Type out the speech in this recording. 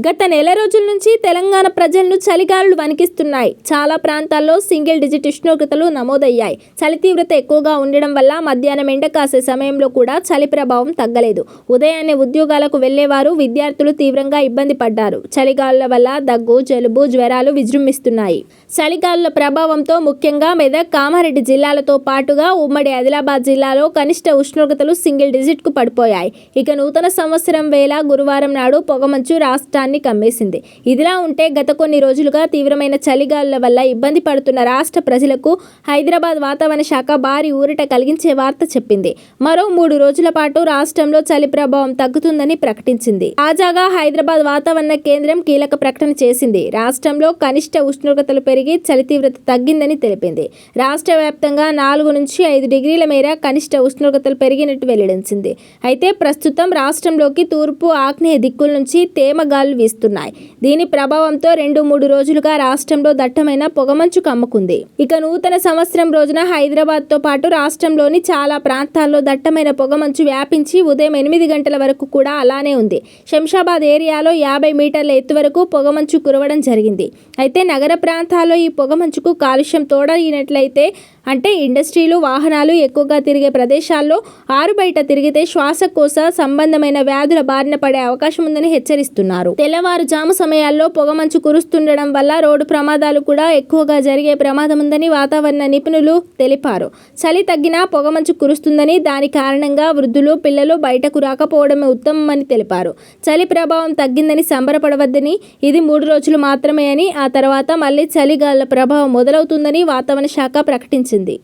గత నెల రోజుల నుంచి తెలంగాణ ప్రజలను చలిగాలులు వణికిస్తున్నాయి. చాలా ప్రాంతాల్లో సింగిల్ డిజిట్ ఉష్ణోగ్రతలు నమోదయ్యాయి. చలి తీవ్రత ఎక్కువగా ఉండడం వల్ల మధ్యాహ్నం ఎండ కాసే సమయంలో కూడా చలి ప్రభావం తగ్గలేదు. ఉదయాన్నే ఉద్యోగాలకు వెళ్లేవారు, విద్యార్థులు తీవ్రంగా ఇబ్బంది పడ్డారు. చలిగాలుల వల్ల దగ్గు, జలుబు, జ్వరాలు విజృంభిస్తున్నాయి. చలిగాలుల ప్రభావంతో ముఖ్యంగా మెదక్, కామారెడ్డి జిల్లాలతో పాటుగా ఉమ్మడి ఆదిలాబాద్ జిల్లాలో కనిష్ట ఉష్ణోగ్రతలు సింగిల్ డిజిట్ కు పడిపోయాయి. ఇక నూతన సంవత్సరం వేళ గురువారం నాడు పొగమంచు రాష్ట్రాన్ని కమ్మేసింది. ఇదిలా ఉంటే గత కొన్ని రోజులుగా తీవ్రమైన చలిగాలుల వల్ల ఇబ్బంది పడుతున్న రాష్ట్ర ప్రజలకు హైదరాబాద్ వాతావరణ శాఖ భారీ ఊరట కలిగించే వార్త చెప్పింది. మరో 3 రోజుల పాటు రాష్ట్రంలో చలి ప్రభావం తగ్గుతుందని ప్రకటించింది. తాజాగా హైదరాబాద్ వాతావరణ కేంద్రం కీలక ప్రకటన చేసింది. రాష్ట్రంలో కనిష్ట ఉష్ణోగ్రతలు పెరిగి చలి తీవ్రత తగ్గిందని తెలిపింది. రాష్ట్ర వ్యాప్తంగా 4 నుంచి 5 డిగ్రీల మేర కనిష్ట ఉష్ణోగ్రతలు పెరిగినట్టు వెల్లడించింది. అయితే ప్రస్తుతం రాష్ట్రంలోకి తూర్పు, ఆగ్నేయ దిక్కుల నుంచి తేమ గాలులు వీస్తున్నాయి. దీని ప్రభావంతో 2-3 రోజులుగా రాష్ట్రంలో దట్టమైన పొగమంచు కమ్ముకుంది. ఇక నూతన సంవత్సరం రోజున హైదరాబాద్ తో పాటు రాష్ట్రంలోని చాలా ప్రాంతాల్లో దట్టమైన పొగమంచు వ్యాపించి ఉదయం 8 గంటల వరకు కూడా అలానే ఉంది. శంషాబాద్ ఏరియాలో 50 మీటర్ల ఎత్తు వరకు పొగమంచు కురవడం జరిగింది. అయితే నగర ప్రాంతాల్లో ఈ పొగమంచుకు కాలుష్యం తోడైనట్లయితే, అంటే ఇండస్ట్రీలు, వాహనాలు ఎక్కువగా తిరిగే ప్రదేశాల్లో ఆరు బయట తిరిగితే శ్వాసకోశ సంబంధమైన వ్యాధుల బారిన పడే అవకాశం ఉందని హెచ్చరిస్తున్నారు. తెల్లవారుజాము సమయాల్లో పొగమంచు కురుస్తుండడం వల్ల రోడ్డు ప్రమాదాలు కూడా ఎక్కువగా జరిగే ప్రమాదం ఉందని వాతావరణ నిపుణులు తెలిపారు. చలి తగ్గినా పొగమంచు కురుస్తుందని, దాని కారణంగా వృద్ధులు, పిల్లలు బయటకు రాకపోవడమే ఉత్తమమని తెలిపారు. చలి ప్రభావం తగ్గిందని సంబరపడవద్దని, ఇది 3 రోజులు మాత్రమే అని, ఆ తర్వాత మళ్లీ చలిగాలుల ప్రభావం మొదలవుతుందని వాతావరణ శాఖ ప్రకటించింది.